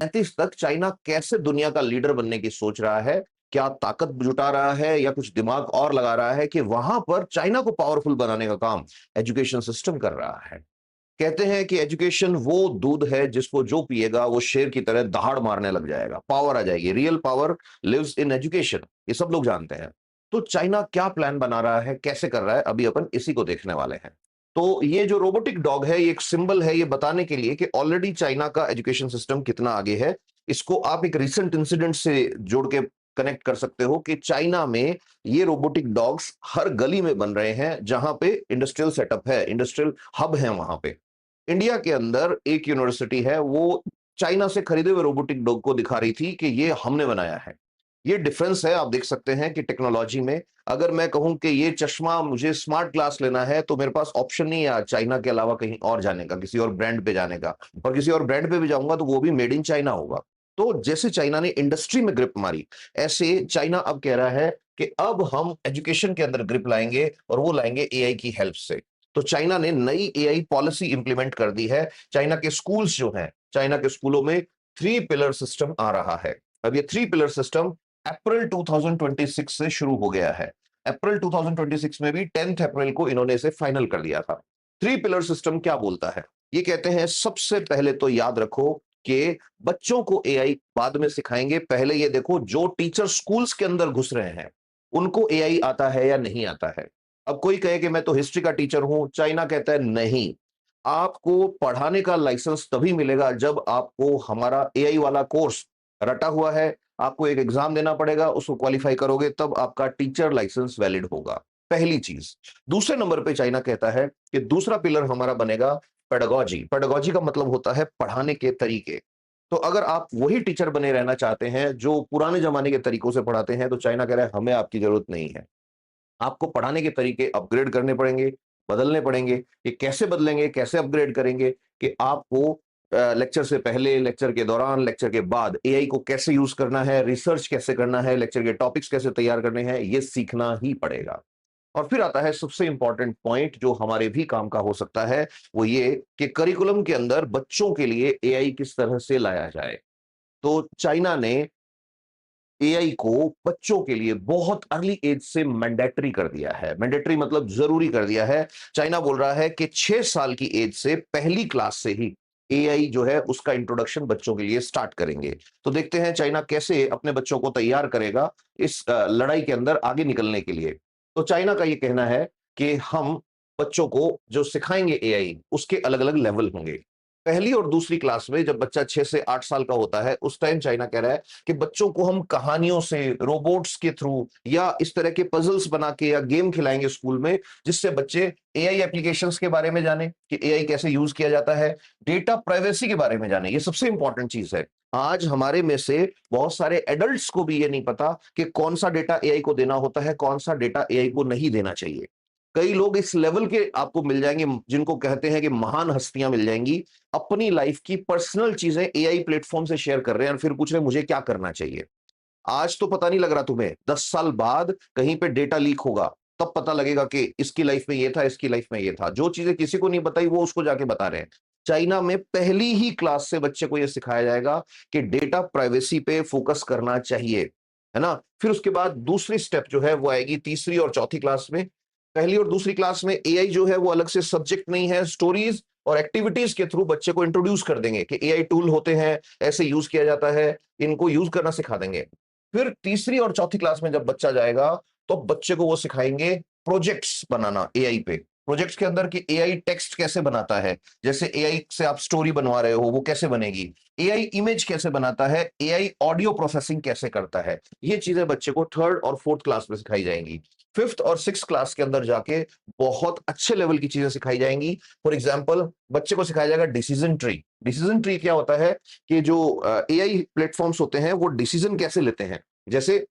35 तक चाइना कैसे दुनिया का लीडर बनने की सोच रहा है? क्या ताकत जुटा रहा है या कुछ दिमाग और लगा रहा है कि वहां पर चाइना को पावरफुल बनाने का काम एजुकेशन सिस्टम कर रहा है? कहते हैं कि एजुकेशन वो दूध है जिसको जो पिएगा वो शेर की तरह दहाड़ मारने लग जाएगा, पावर आ जाएगी। Real power lives in education, ये सब लोग जानते हैं। तो चाइना क्या प्लान बना रहा है, कैसे कर रहा है, अभी अपन इसी को देखने वाले हैं। तो ये जो रोबोटिक डॉग है, ये एक सिंबल है ये बताने के लिए कि ऑलरेडी चाइना का एजुकेशन सिस्टम कितना आगे है। इसको आप एक रिसेंट इंसिडेंट से जोड़ के कनेक्ट कर सकते हो कि चाइना में ये रोबोटिक डॉग्स हर गली में बन रहे हैं जहां पे इंडस्ट्रियल सेटअप है, इंडस्ट्रियल हब है वहां पे। इंडिया के अंदर एक यूनिवर्सिटी है, वो चाइना से खरीदे हुए रोबोटिक डॉग को दिखा रही थी कि ये हमने बनाया है। ये डिफरेंस है, आप देख सकते हैं कि टेक्नोलॉजी में अगर मैं कहूं कि ये चश्मा मुझे स्मार्ट ग्लास लेना है तो मेरे पास ऑप्शन नहीं है आज चाइना के अलावा कहीं और जाने का, किसी और ब्रांड पे जाने का। और किसी और ब्रांड पे भी जाऊंगा तो वो भी मेड इन चाइना होगा। तो जैसे चाइना ने इंडस्ट्री में ग्रिप मारी, ऐसे चाइना अब कह रहा है कि अब हम एजुकेशन के अंदर ग्रिप लाएंगे और वो लाएंगे एआई की हेल्प से। तो चाइना ने नई एआई पॉलिसी इंप्लीमेंट कर दी है। चाइना के स्कूल्स जो हैं, चाइना के स्कूलों में थ्री पिलर सिस्टम आ रहा है। अब ये थ्री पिलर सिस्टम अप्रैल 2026 से शुरू हो गया है। अप्रैल 2026 में भी 10 अप्रैल को इन्होंने इसे फाइनल कर दिया था। थ्री पिलर सिस्टम क्या बोलता है? ये कहते हैं सबसे पहले तो याद रखो कि बच्चों को एआई बाद में सिखाएंगे, पहले ये देखो जो टीचर स्कूल्स के अंदर घुस रहे हैं उनको एआई आता है या नहीं आता है। अब कोई कहे कि मैं तो हिस्ट्री का टीचर हूं, चाइना कहता है नहीं, आपको पढ़ाने का लाइसेंस तभी मिलेगा जब आपको हमारा एआई वाला कोर्स रटा हुआ है। आपको एक एग्जाम देना पड़ेगा, उसको क्वालिफाई करोगे तब आपका टीचर लाइसेंस वैलिड होगा। पहली चीज। दूसरे नंबर पे चाइना कहता है कि दूसरा पिलर हमारा बनेगा पेडागोजी। पेडागोजी का मतलब होता है पढ़ाने के तरीके। तो अगर आप वही टीचर बने रहना चाहते हैं जो पुराने जमाने के तरीकों से पढ़ाते हैं, तो चाइना कह रहा है हमें आपकी जरूरत नहीं है। आपको पढ़ाने के तरीके अपग्रेड करने पड़ेंगे, बदलने पड़ेंगे। ये कैसे बदलेंगे, कैसे अपग्रेड करेंगे कि आपको लेक्चर से पहले, लेक्चर के दौरान, लेक्चर के बाद एआई को कैसे यूज करना है, रिसर्च कैसे करना है, लेक्चर के टॉपिक्स कैसे तैयार करने हैं, ये सीखना ही पड़ेगा। और फिर आता है सबसे इंपॉर्टेंट पॉइंट जो हमारे भी काम का हो सकता है, वो ये कि करिकुलम के अंदर बच्चों के लिए एआई किस तरह से लाया जाए। तो चाइना ने एआई को बच्चों के लिए बहुत अर्ली एज से मैंडेटरी कर दिया है। मैंडेटरी मतलब जरूरी कर दिया है। चाइना बोल रहा है कि 6 साल की एज से, पहली क्लास से ही एआई जो है उसका इंट्रोडक्शन बच्चों के लिए स्टार्ट करेंगे। तो देखते हैं चाइना कैसे अपने बच्चों को तैयार करेगा इस लड़ाई के अंदर आगे निकलने के लिए। तो चाइना का ये कहना है कि हम बच्चों को जो सिखाएंगे एआई, उसके अलग अलग लेवल होंगे। पहली और दूसरी क्लास में जब बच्चा 6 से 8 साल का होता है, उस टाइम चाइना कह रहा है कि बच्चों को हम कहानियों से, रोबोट्स के थ्रू या इस तरह के पजल्स बना के या गेम खिलाएंगे स्कूल में, जिससे बच्चे एआई एप्लीकेशंस के बारे में जाने कि एआई कैसे यूज किया जाता है, डेटा प्राइवेसी के बारे में जाने। ये सबसे इंपॉर्टेंट चीज है। आज हमारे में से बहुत सारे एडल्ट्स को भी ये नहीं पता कि कौन सा डेटा एआई को देना होता है, कौन सा डेटा एआई को नहीं देना चाहिए। कई लोग इस लेवल के आपको मिल जाएंगे जिनको कहते हैं कि महान हस्तियां मिल जाएंगी, अपनी लाइफ की पर्सनल चीजें एआई प्लेटफॉर्म से शेयर कर रहे हैं और फिर पूछ रहे हैं मुझे क्या करना चाहिए। आज तो पता नहीं लग रहा तुम्हें, 10 साल बाद कहीं पे डेटा लीक होगा, तब पता लगेगा कि इसकी लाइफ में ये था, इसकी लाइफ में ये था। जो चीजें किसी को नहीं बताई वो उसको जाके बता रहे हैं। चाइना में पहली ही क्लास से बच्चे को यह सिखाया जाएगा कि डेटा प्राइवेसी पे फोकस करना चाहिए, है ना। फिर उसके बाद दूसरी स्टेप जो है वो आएगी तीसरी और चौथी क्लास में। पहली और दूसरी क्लास में एआई जो है वो अलग से सब्जेक्ट नहीं है, स्टोरीज और एक्टिविटीज के थ्रू बच्चे को इंट्रोड्यूस कर देंगे कि एआई टूल होते हैं, ऐसे यूज किया जाता है, इनको यूज करना सिखा देंगे। फिर तीसरी और चौथी क्लास में जब बच्चा जाएगा तो बच्चे को वो सिखाएंगे प्रोजेक्ट्स बनाना एआई पे। प्रोजेक्ट्स के अंदर कि एआई टेक्स्ट कैसे बनाता है, जैसे एआई से आप स्टोरी बनवा रहे हो वो कैसे बनेगी, एआई इमेज कैसे बनाता है, एआई ऑडियो प्रोसेसिंग कैसे करता है। ये चीजें बच्चे को थर्ड और फोर्थ क्लास में सिखाई जाएंगी। फिफ्थ और सिक्स क्लास के अंदर जाके बहुत अच्छे लेवल की चीजें सिखाई जाएंगी। फॉर एग्जाम्पल बच्चे को सिखाया जाएगा डिसीजन ट्री। डिसीजन ट्री क्या होता है कि जो एआई प्लेटफॉर्म्स होते हैं वो डिसीजन कैसे लेते हैं। जैसे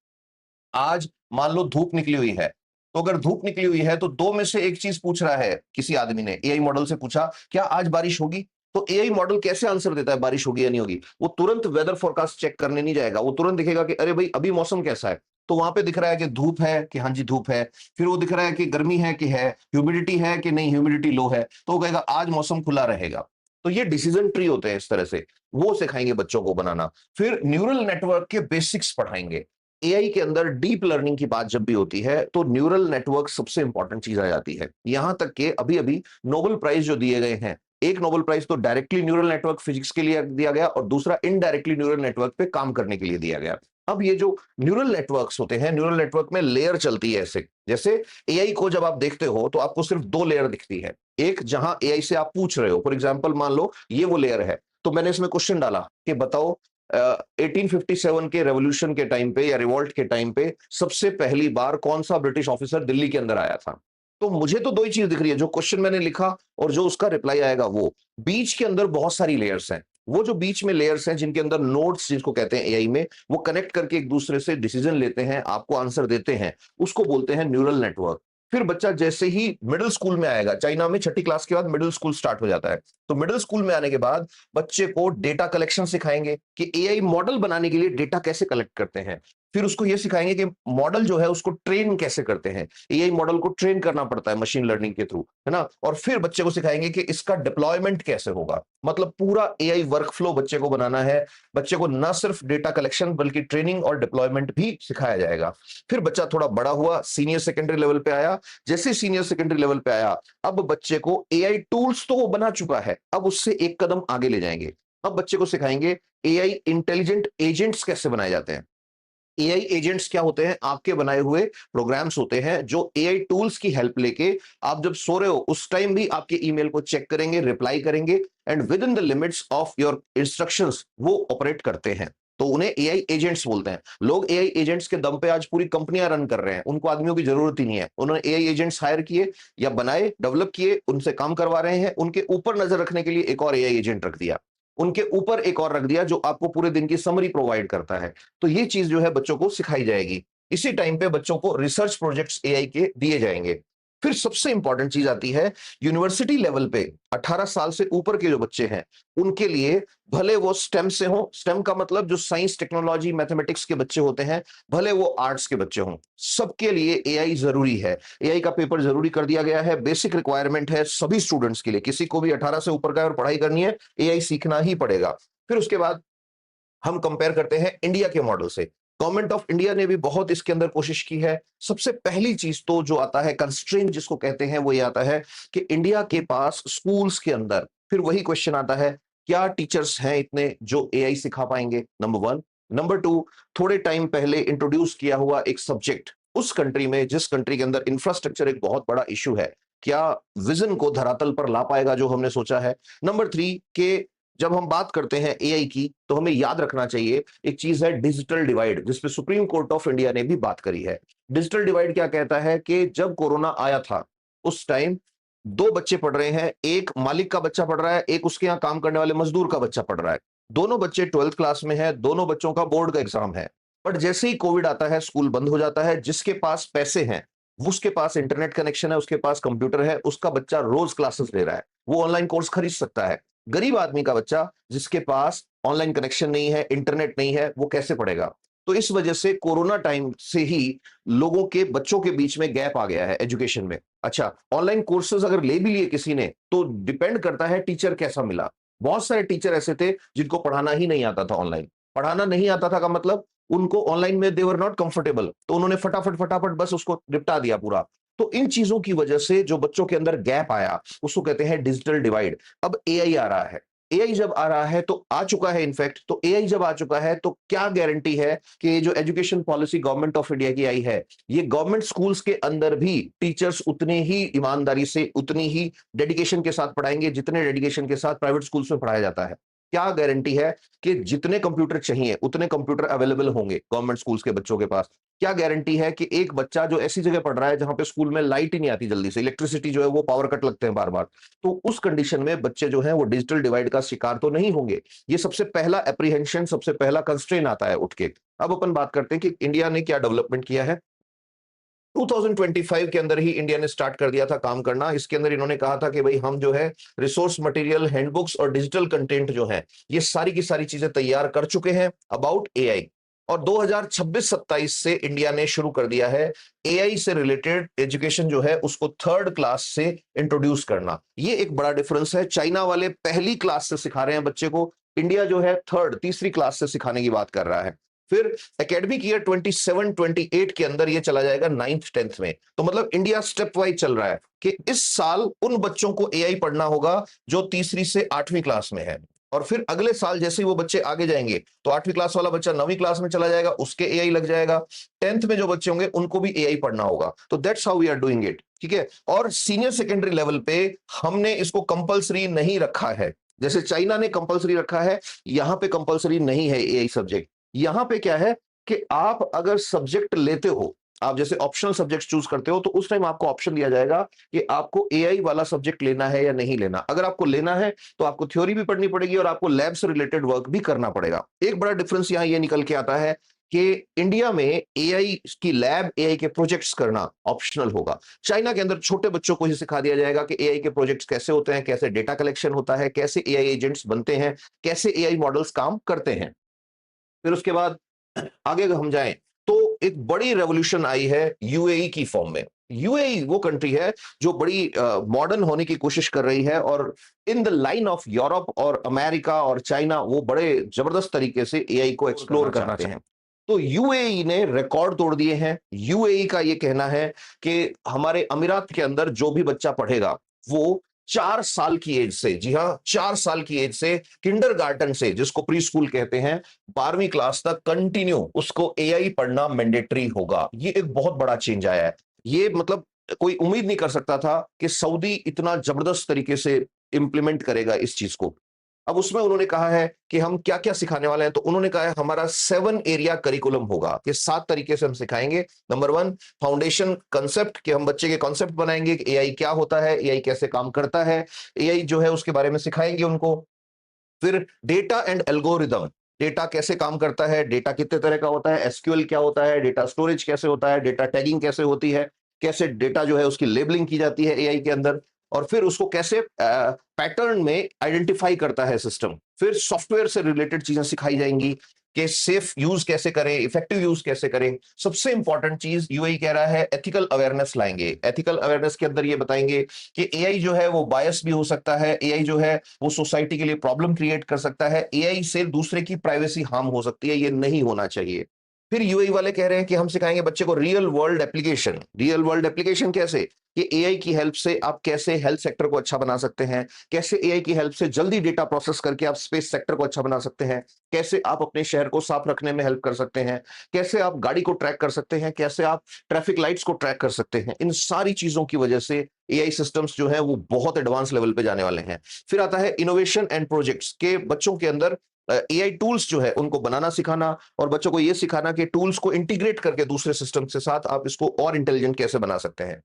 आज मान लो धूप निकली हुई है, तो अगर धूप निकली हुई है तो दो में से एक चीज पूछ रहा है, किसी आदमी ने एआई मॉडल से पूछा क्या आज बारिश होगी, तो एआई मॉडल कैसे आंसर देता है बारिश होगी या नहीं होगी। वो तुरंत वेदर फोरकास्ट चेक करने नहीं जाएगा, वो तुरंत दिखेगा कि अरे भाई अभी मौसम कैसा है। तो वहां पे दिख रहा है कि धूप है कि हाँ जी धूप है, फिर वो दिख रहा है कि गर्मी है कि है, ह्यूमिडिटी है कि नहीं, ह्यूमिडिटी लो है, तो वो कहेगा आज मौसम खुला रहेगा। तो ये डिसीजन ट्री होते हैं इस तरह से, वो सिखाएंगे बच्चों को बनाना। फिर न्यूरल नेटवर्क के बेसिक्स पढ़ाएंगे। एआई के अंदर डीप लर्निंग की बात जब भी होती है तो न्यूरल नेटवर्क सबसे इंपॉर्टेंट चीज आ जाती है। यहां तक कि अभी अभी नोबेल प्राइज जो दिए गए हैं, एक नोबेल प्राइज तो डायरेक्टली न्यूरल नेटवर्क फिजिक्स के लिए दिया गया और दूसरा इनडायरेक्टली न्यूरल नेटवर्क पे काम करने के लिए दिया गया। अब ये जो न्यूरल नेटवर्क्स होते हैं, न्यूरल नेटवर्क में लेयर चलती है ऐसे, जैसे एआई को जब आप देखते हो तो आपको सिर्फ दो लेयर दिखती है। एक जहां एआई से आप पूछ रहे हो, फॉर एग्जांपल मान लो ये वो लेयर है, तो मैंने इसमें क्वेश्चन डाला कि बताओ 1857 के रेवोल्यूशन के टाइम पे या रिवॉल्ट के टाइम पे सबसे पहली बार कौन सा ब्रिटिश ऑफिसर दिल्ली के अंदर आया था। तो मुझे तो दो ही चीज दिख रही है, जो क्वेश्चन मैंने लिखा और जो उसका रिप्लाई आएगा वो। बीच के अंदर बहुत सारी लेयर्स हैं। वो जो बीच में लेयर्स हैं जिनके अंदर नोड्स जिसको कहते हैं एआई में, वो कनेक्ट करके एक दूसरे से डिसीजन लेते हैं, आपको आंसर देते हैं, उसको बोलते हैं न्यूरल नेटवर्क। फिर बच्चा जैसे ही मिडिल स्कूल में आएगा, चाइना में छठी क्लास के बाद मिडिल स्कूल स्टार्ट हो जाता है, तो मिडिल स्कूल में आने के बाद बच्चे को डेटा कलेक्शन सिखाएंगे कि एआई मॉडल बनाने के लिए डेटा कैसे कलेक्ट करते हैं। फिर उसको ये सिखाएंगे कि मॉडल जो है उसको ट्रेन कैसे करते हैं। एआई मॉडल को ट्रेन करना पड़ता है मशीन लर्निंग के थ्रू, है ना। और फिर बच्चे को सिखाएंगे कि इसका डिप्लॉयमेंट कैसे होगा, मतलब पूरा एआई वर्कफ्लो बच्चे को बनाना है। बच्चे को ना सिर्फ डेटा कलेक्शन बल्कि ट्रेनिंग और डिप्लॉयमेंट भी सिखाया जाएगा। फिर बच्चा थोड़ा बड़ा हुआ, सीनियर सेकेंडरी लेवल पे आया। जैसे सीनियर सेकेंडरी लेवल पे आया, अब बच्चे को एआई टूल्स तो वो बना चुका है, अब उससे एक कदम आगे ले जाएंगे। अब बच्चे को सिखाएंगे एआई इंटेलिजेंट एजेंट्स कैसे बनाए जाते हैं। एआई एजेंट्स क्या होते हैं, आपके बनाए हुए प्रोग्राम्स होते हैं जो एआई टूल्स की हेल्प लेके आप जब सो रहे हो उस टाइम भी आपके ईमेल को चेक करेंगे, रिप्लाई करेंगे and with in the limits of your instructions वो ऑपरेट करते हैं। तो उन्हें एआई एजेंट्स बोलते हैं। लोग एआई एजेंट्स के दम पे आज पूरी कंपनियां रन कर रहे हैं, उनको आदमियों की जरूरत ही नहीं है। उन्होंने एआई एजेंट्स हायर किए या बनाए, डेवलप किए, उनसे काम करवा रहे हैं। उनके ऊपर नजर रखने के लिए एक और एआई एजेंट रख दिया, उनके ऊपर एक और रख दिया जो आपको पूरे दिन की समरी प्रोवाइड करता है। तो ये चीज जो है बच्चों को सिखाई जाएगी। इसी टाइम पे बच्चों को रिसर्च प्रोजेक्ट्स एआई के दिए जाएंगे। फिर सबसे इंपॉर्टेंट चीज आती है यूनिवर्सिटी लेवल पे 18 साल से ऊपर के जो बच्चे हैं उनके लिए, भले वो स्टेम से हो, स्टेम का मतलब जो साइंस टेक्नोलॉजी मैथमेटिक्स के बच्चे होते हैं, भले वो आर्ट्स के बच्चे हों, सबके लिए एआई जरूरी है। एआई का पेपर जरूरी कर दिया गया है, बेसिक रिक्वायरमेंट है सभी स्टूडेंट्स के लिए। किसी को भी 18 से ऊपर का और पढ़ाई करनी है, एआई सीखना ही पड़ेगा। फिर उसके बाद हम कंपेयर करते हैं इंडिया के मॉडल से। गवर्नमेंट ऑफ इंडिया ने भी बहुत इसके अंदर कोशिश की है। सबसे पहली चीज तो जो आता है कंस्ट्रेंट जिसको कहते हैं, वो ये आता है कि इंडिया के पास स्कूल्स के अंदर फिर वही क्वेश्चन आता है, क्या टीचर्स हैं इतने जो एआई सिखा पाएंगे, नंबर वन। नंबर टू, थोड़े टाइम पहले इंट्रोड्यूस किया हुआ एक सब्जेक्ट उस कंट्री में, जिस कंट्री के अंदर इंफ्रास्ट्रक्चर एक बहुत बड़ा इशू है, क्या विजन को धरातल पर ला पाएगा जो हमने सोचा है। नंबर थ्री के जब हम बात करते हैं एआई की तो हमें याद रखना चाहिए एक चीज है डिजिटल डिवाइड, जिसपे सुप्रीम कोर्ट ऑफ इंडिया ने भी बात करी है। डिजिटल डिवाइड क्या कहता है कि जब कोरोना आया था उस टाइम दो बच्चे पढ़ रहे हैं, एक मालिक का बच्चा पढ़ रहा है, एक उसके यहाँ काम करने वाले मजदूर का बच्चा पढ़ रहा है। दोनों बच्चे 12th क्लास में है, दोनों बच्चों का बोर्ड का एग्जाम है। बट जैसे ही कोविड आता है स्कूल बंद हो जाता है। जिसके पास पैसे हैं, उसके पास इंटरनेट कनेक्शन है, उसके पास कंप्यूटर है, उसका बच्चा रोज क्लासेस ले रहा है, वो ऑनलाइन कोर्स खरीद सकता है। गरीब आदमी का बच्चा जिसके पास ऑनलाइन कनेक्शन नहीं है, इंटरनेट नहीं है, वो कैसे पढ़ेगा। तो इस वजह से कोरोना टाइम से ही लोगों के बच्चों के बीच में गैप आ गया है एजुकेशन में। अच्छा, ऑनलाइन कोर्सेज अगर ले भी लिए किसी ने तो डिपेंड करता है टीचर कैसा मिला। बहुत सारे टीचर ऐसे थे जिनको पढ़ाना ही नहीं आता था। ऑनलाइन पढ़ाना नहीं आता था का मतलब उनको ऑनलाइन में दे वर नॉट कंफर्टेबल, तो उन्होंने फटाफट फटाफट बस उसको निपटा दिया पूरा। तो इन चीजों की वजह से जो बच्चों के अंदर गैप आया उसको कहते हैं डिजिटल डिवाइड। अब एआई आ रहा है, एआई जब आ रहा है तो आ चुका है इनफैक्ट, तो एआई जब आ चुका है तो क्या गारंटी है कि जो education policy government of India की आई है, ये गवर्नमेंट स्कूल्स के अंदर भी टीचर्स उतने ही ईमानदारी से, उतनी ही डेडिकेशन के साथ पढ़ाएंगे जितने डेडिकेशन के साथ प्राइवेट स्कूल्स में पढ़ाया जाता है। क्या गारंटी है कि जितने कंप्यूटर चाहिए उतने कंप्यूटर अवेलेबल होंगे गवर्नमेंट स्कूल्स के बच्चों के पास। क्या गारंटी है कि एक बच्चा जो ऐसी जगह पढ़ रहा है जहां पे स्कूल में लाइट ही नहीं आती जल्दी से, इलेक्ट्रिसिटी जो है वो पावर कट लगते हैं बार बार, तो उस कंडीशन में बच्चे जो हैं वो डिजिटल डिवाइड का शिकार तो नहीं होंगे। ये सबसे पहला एप्रीहेंशन, सबसे पहला कंस्ट्रेन आता है उठ के। अब अपन बात करते हैं कि इंडिया ने क्या डेवलपमेंट किया है। 2025 के अंदर ही इंडिया ने स्टार्ट कर दिया था काम करना। इसके अंदर इन्होंने कहा था कि भाई हम जो है रिसोर्स मटेरियल, हैंडबुक्स और डिजिटल कंटेंट जो है ये सारी की सारी चीजें तैयार कर चुके हैं अबाउट एआई। और 2026-27 से इंडिया ने शुरू कर दिया है एआई से रिलेटेड एजुकेशन जो है उसको थर्ड क्लास से इंट्रोड्यूस करना। ये एक बड़ा डिफरेंस है। चाइना वाले पहली क्लास से सिखा रहे हैं बच्चे को, इंडिया जो है थर्ड तीसरी क्लास से सिखाने की बात कर रहा है। फिर एकेडमिक ईयर 27-28 के अंदर ये चला जाएगा 9th-10th में। तो मतलब इंडिया स्टेप वाइज चल रहा है कि इस साल उन बच्चों को एआई पढ़ना होगा जो तीसरी से 8वीं क्लास में है, और फिर अगले साल जैसे ही वो बच्चे आगे जाएंगे तो 8वीं क्लास वाला बच्चा 9वीं क्लास में चला जाएगा, उसके एआई लग जाएगा। 10th में जो बच्चे होंगे उनको भी एआई पढ़ना होगा। तो that's how we are doing it, ठीक है। और सीनियर सेकेंडरी लेवल पे हमने इसको कंपलसरी नहीं रखा है, जैसे चाइना ने कंपलसरी रखा है, यहां पे कंपलसरी नहीं है एआई सब्जेक्ट। यहां पे क्या है कि आप अगर सब्जेक्ट लेते हो, आप जैसे ऑप्शनल सब्जेक्ट चूज करते हो, तो उस टाइम आपको ऑप्शन दिया जाएगा कि आपको एआई वाला सब्जेक्ट लेना है या नहीं लेना। अगर आपको लेना है तो आपको थ्योरी भी पढ़नी पड़ेगी और आपको लैब से रिलेटेड वर्क भी करना पड़ेगा। एक बड़ा डिफरेंस यहां ये निकल के आता है कि इंडिया में एआई की लैब, एआई के प्रोजेक्ट्स करना ऑप्शनल होगा। चाइना के अंदर छोटे बच्चों को ही सिखा दिया जाएगा कि एआई के प्रोजेक्ट्स कैसे होते हैं, कैसे डेटा कलेक्शन होता है, कैसे एआई एजेंट्स बनते हैं, कैसे एआई मॉडल्स काम करते हैं। फिर उसके बाद आगे अगर हम जाएं तो एक बड़ी रेवोल्यूशन आई है यूएई की फॉर्म में। यूएई वो कंट्री है जो बड़ी मॉडर्न होने की कोशिश कर रही है, और in the line of Europe और अमेरिका और चाइना वो बड़े जबरदस्त तरीके से एआई को एक्सप्लोर करना चाहते हैं। तो यूएई ने रिकॉर्ड तोड़ दिए हैं। यूएई का ये कहना है कि हमारे अमीरात के अंदर जो भी बच्चा पढ़ेगा वो 4 साल की एज से, जी हाँ 4 साल की एज से, किंडरगार्टन से जिसको प्री स्कूल कहते हैं, 12वीं क्लास तक कंटिन्यू उसको एआई पढ़ना मैंडेटरी होगा। ये एक बहुत बड़ा चेंज आया है। ये मतलब कोई उम्मीद नहीं कर सकता था कि सऊदी इतना जबरदस्त तरीके से इंप्लीमेंट करेगा इस चीज को। अब उसमें उन्होंने कहा है कि हम क्या क्या सिखाने वाले हैं, तो उन्होंने कहा है हमारा 7 एरिया करिकुलम होगा, कि 7 तरीके से हम सिखाएंगे। नंबर 1 फाउंडेशन कंसेप्ट, कि हम बच्चे के कॉन्सेप्ट बनाएंगे कि एआई क्या होता है, एआई कैसे काम करता है, एआई जो है उसके बारे में सिखाएंगे उनको। फिर डेटा एंड एल्गोरिदम, डेटा कैसे काम करता है, डेटा कितने तरह का होता है, एसक्यूएल क्या होता है, डेटा स्टोरेज कैसे होता है, डेटा टैगिंग कैसे होती है, कैसे डेटा जो है उसकी लेबलिंग की जाती है एआई के अंदर, और फिर उसको कैसे पैटर्न में आइडेंटिफाई करता है सिस्टम। फिर सॉफ्टवेयर से रिलेटेड चीजें सिखाई जाएंगी कि सेफ यूज कैसे करें, इफेक्टिव यूज कैसे करें। सबसे इंपॉर्टेंट चीज यूएई कह रहा है एथिकल अवेयरनेस लाएंगे। एथिकल अवेयरनेस के अंदर ये बताएंगे कि एआई जो है वो बायस भी हो सकता है, एआई जो है वो सोसाइटी के लिए प्रॉब्लम क्रिएट कर सकता है, एआई से दूसरे की प्राइवेसी हार्म हो सकती है, ये नहीं होना चाहिए। फिर यूएई वाले कह रहे हैं कि हम सिखाएंगे बच्चे को real world application. Real world application कैसे, कि एआई की हेल्प से आप कैसे हेल्थ सेक्टर को अच्छा बना सकते हैं, कैसे एआई की हेल्प से जल्दी डेटा प्रोसेस करके आप स्पेस सेक्टर को अच्छा बना सकते हैं, कैसे आप अपने शहर को साफ रखने में हेल्प कर सकते हैं, कैसे आप गाड़ी को ट्रैक कर सकते हैं, कैसे आप ट्रैफिक लाइट्स को ट्रैक कर सकते हैं। इन सारी चीजों की वजह से एआई सिस्टम्स जो है वो बहुत एडवांस लेवल पे जाने वाले हैं। फिर आता है इनोवेशन एंड प्रोजेक्ट्स, के बच्चों के अंदर एआई टूल्स जो है उनको बनाना सिखाना, और बच्चों को ये सिखाना कि टूल्स को इंटीग्रेट करके दूसरे सिस्टम के साथ आप इसको और इंटेलिजेंट कैसे बना सकते हैं।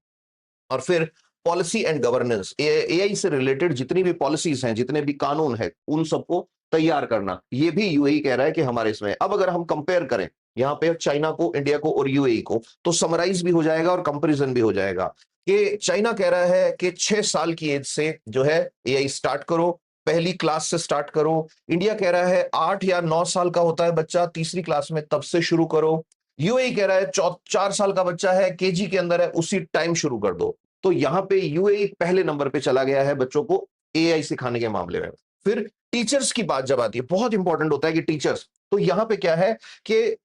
और फिर पॉलिसी एंड गवर्नेंस, एआई से रिलेटेड जितनी भी पॉलिसीज हैं, जितने भी कानून हैं, उन सबको तैयार करना, ये भी यूएई कह रहा है कि हमारे इसमें। अब अगर हम कंपेयर करें यहाँ पे चाइना को, इंडिया को और यूएई को, तो समराइज भी हो जाएगा और कंपैरिजन भी हो जाएगा। कि चाइना कह रहा है कि 6 साल की एज से जो है एआई स्टार्ट करो, पहली क्लास से स्टार्ट करो। इंडिया कह रहा है 8 या 9 साल का होता है बच्चा, तीसरी क्लास में, तब से शुरू करो। यूएई कह रहा है 4 साल का बच्चा है, केजी के अंदर है, उसी टाइम शुरू कर दो। तो यहां पे यूएई पहले नंबर पे चला गया है बच्चों को एआई सिखाने के मामले में। फिर टीचर्स की बात जब आती है, बहुत इंपॉर्टेंट होता है कि टीचर्स, तो यहां पे क्या है कि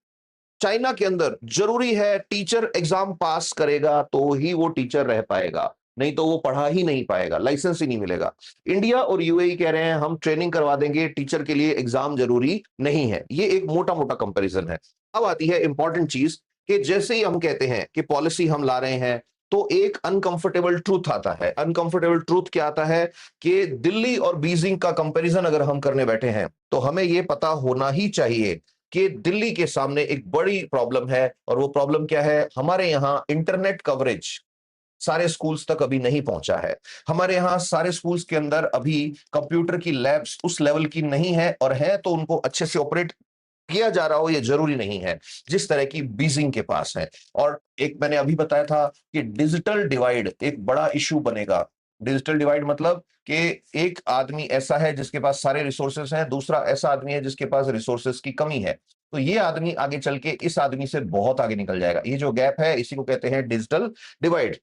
चाइना के अंदर जरूरी है टीचर एग्जाम पास करेगा तो ही वो टीचर रह पाएगा, नहीं तो वो पढ़ा ही नहीं पाएगा, लाइसेंस ही नहीं मिलेगा। इंडिया और यूएई कह रहे हैं हम ट्रेनिंग करवा देंगे, टीचर के लिए एग्जाम जरूरी नहीं है। ये एक मोटा मोटा कंपैरिजन है। अब आती है इंपॉर्टेंट चीज कि जैसे ही हम कहते हैं कि पॉलिसी हम ला रहे हैं, तो एक अनकंफर्टेबल ट्रूथ आता है। अनकंफर्टेबल ट्रूथ क्या आता है कि दिल्ली और बीजिंग का कंपैरिजन अगर हम करने बैठे हैं तो हमें यह पता होना ही चाहिए कि दिल्ली के सामने एक बड़ी प्रॉब्लम है। और वो प्रॉब्लम क्या है, हमारे यहां इंटरनेट कवरेज सारे स्कूल्स तक अभी नहीं पहुंचा है। हमारे यहां सारे स्कूल्स के अंदर अभी कंप्यूटर की लैब्स उस लेवल की नहीं है, और है तो उनको अच्छे से ऑपरेट किया जा रहा हो ये जरूरी नहीं है जिस तरह की बीजिंग के पास है। और एक मैंने अभी बताया था कि डिजिटल डिवाइड एक बड़ा इशू बनेगा। डिजिटल डिवाइड मतलब कि एक आदमी ऐसा है जिसके पास सारे रिसोर्सेस हैं, दूसरा ऐसा आदमी है जिसके पास रिसोर्सेस की कमी है। तो ये आदमी आगे चल के इस आदमी से बहुत आगे निकल जाएगा। ये जो गैप है इसी को कहते हैं डिजिटल डिवाइड।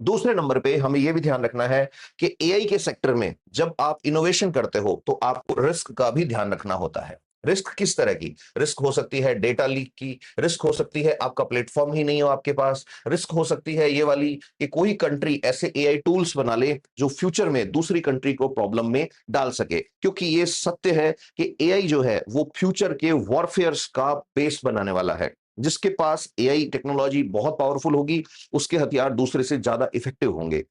दूसरे नंबर पे हमें यह भी ध्यान रखना है कि एआई के सेक्टर में जब आप इनोवेशन करते हो तो आपको रिस्क का भी ध्यान रखना होता है। रिस्क किस तरह की? रिस्क हो सकती है डेटा लीक की, रिस्क हो सकती है आपका प्लेटफॉर्म ही नहीं हो आपके पास, रिस्क हो सकती है ये वाली कि कोई कंट्री ऐसे एआई टूल्स बना ले जो फ्यूचर में दूसरी कंट्री को प्रॉब्लम में डाल सके। क्योंकि ये सत्य है कि एआई जो है वो फ्यूचर के वॉरफेयर्स का बेस बनाने वाला है। जिसके पास एआई टेक्नोलॉजी बहुत पावरफुल होगी, उसके हथियार दूसरे से ज्यादा इफेक्टिव होंगे।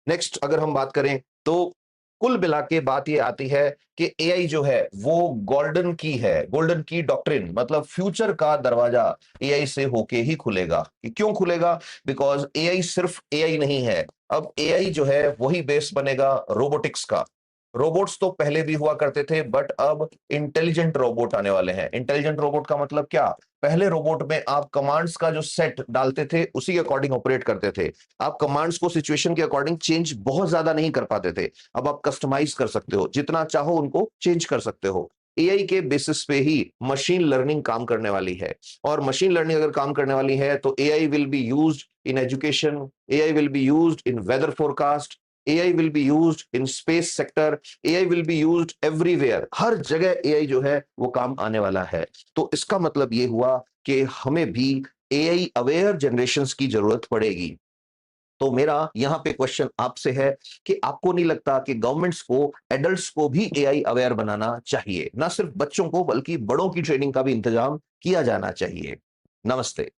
नेक्स्ट अगर हम बात करें तो कुल मिला के बात ये आती है कि एआई जो है वो गोल्डन की डॉक्ट्रिन, मतलब फ्यूचर का दरवाजा एआई से होके ही खुलेगा। कि क्यों खुलेगा? बिकॉज एआई सिर्फ एआई नहीं है, अब एआई जो है वही बेस बनेगा रोबोटिक्स का। रोबोट्स तो पहले भी हुआ करते थे बट अब इंटेलिजेंट रोबोट आने वाले हैं। इंटेलिजेंट रोबोट का मतलब क्या? पहले रोबोट में आप कमांड्स का जो सेट डालते थे उसी के अकॉर्डिंग ऑपरेट करते थे। आप कमांड्स को सिचुएशन के अकॉर्डिंग चेंज बहुत ज्यादा नहीं कर पाते थे। अब आप कस्टमाइज कर सकते हो, जितना चाहो उनको चेंज कर सकते हो। एआई के बेसिस पे ही मशीन लर्निंग काम करने वाली है, और मशीन लर्निंग अगर काम करने वाली है तो AI will be used in education, AI will be used in weather forecast, AI will be used in space sector, AI will be used everywhere. हर जगह एआई जो है वो काम आने वाला है। तो इसका मतलब ये हुआ कि हमें भी एआई अवेयर जनरेशंस की जरूरत पड़ेगी। तो मेरा यहाँ पे क्वेश्चन आपसे है कि आपको नहीं लगता कि गवर्नमेंट्स को एडल्ट्स को भी एआई अवेयर बनाना चाहिए? ना सिर्फ बच्चों को बल्कि बड़ों की ट्रेनिंग का भी इंतजाम किया जाना चाहिए। नमस्ते।